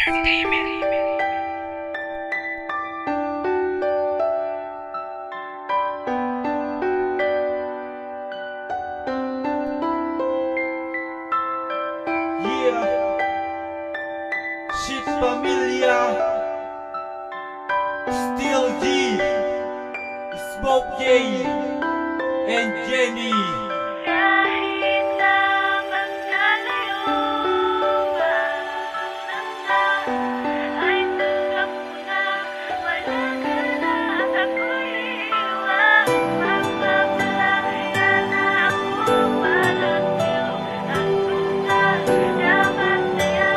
Yeah, Shit Familia, Still D, Smoke Gay, and Jenny. Kahit na magkalayo pa ay tanggap ko na wala ka na at ako'y iwan. Magpapalaya na ako para sa'yo at kung saan na masaya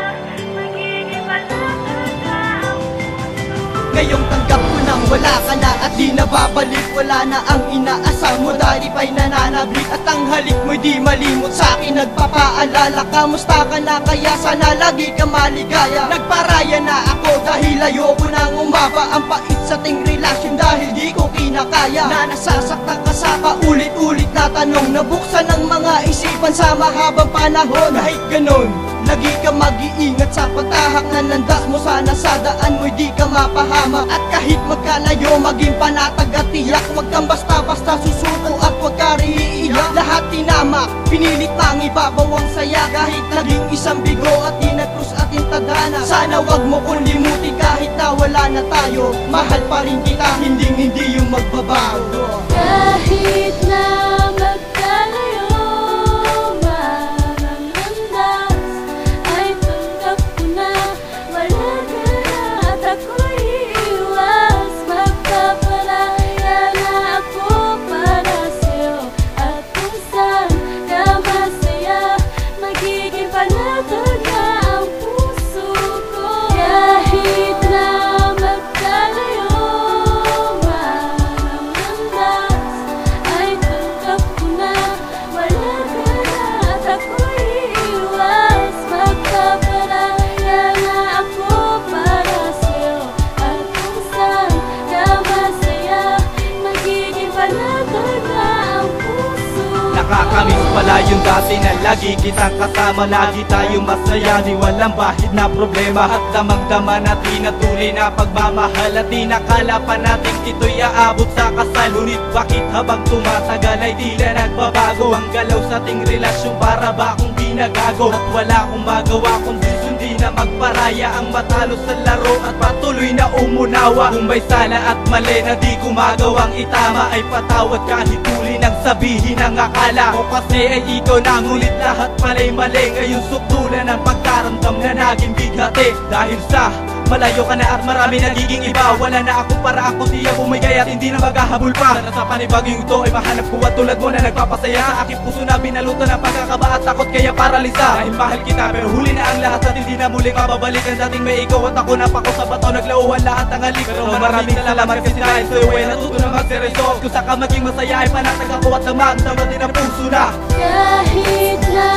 magiging palataga ang puso. Ngayong tanggap ko nang wala ka na at di na babalik. Wala na ang inaasam mo, dahil pa'y nananabik. At ang halik mo'y di malimot sa'kin, nagpapaalala. Kamusta ka na, kaya sana lagi ka maligaya. Nagparaya na ako dahil ayoko nang umaba. Ang pait sa ting relasyon dahil di ko kinakaya. Na nasasaktan ka sa paulit-ulit na tanong, nabuksan ng mga isipan sa mahabang panahon. Kahit ganon, lagi ka mag-iingat sa patahak na landas mo. Sana sa daan mo'y di ka mapahamak. At kahit magkalayo, maging panatag at tiyak. Huwag kang basta-basta susuko at huwag ka rin iiyak. Lahat tinamak, pinilit pang ibabaw ang saya. Kahit naging isang bigo at dinagkrus at intadhana. Sana wag mo kong limutin kahit na wala na tayo. Mahal pa rin kita, hindi yung magbabago. Kahit na magkalayo, maramdamas ay tanggap ko na wala ka na at ako'y iwas. Magpapalaya na ako para sa'yo at kung saan ka masaya magiging panataga ang puso ko. Kahit na magkalayo, ay tanggap ko na wala ka na at ako'y iwas. Magpapalaya na ako para sa'yo at kung saan ka masaya magiging panataga ang puso. Nakakamiss pala yung dati na lagi kitang kasama. Lagi tayong masaya, di walang bahid na problema. At damang-dama natin na tunay na pagmamahal. At di nakala pa natin ito'y aabot sa kasal. Ngunit bakit habang tumatagal ay tila nagbabago ang galaw sa ating relasyon? Para ba akong di nagago? At wala akong magawa kundi sundin na magparaya ang matalo sa laro at patuloy na umunawa. Kung may sala at mali na di ko magawang itama, ay patawad kahit huli nang sabihin ang akala ko. Kasi ay ikaw na, ngunit lahat pala'y mali. Ngayon sukdulan ang pagkaramdam na naging bigati. Dahil sa malayo ka na at marami nagiging iba. Wala na akong paraan kundi ang bumigay at hindi na maghahabol pa. Sana sa panibagong ito ay mahanap ko at tulad mo na nagpapasaya. Sa aking puso na binalutan ng pagkakaba at takot kaya paralisa. Dahil mahal kita pero huli na ang lahat at hindi na muling mababalik. Ang dating may ikaw at ako napako sa bato, naglauhan lahat ang halik. Pero maraming salamat kasi dahil sa'yo ay natuto na magsereso. Kung saka maging masaya ay panatag ako at damang din ang puso na. Kahit na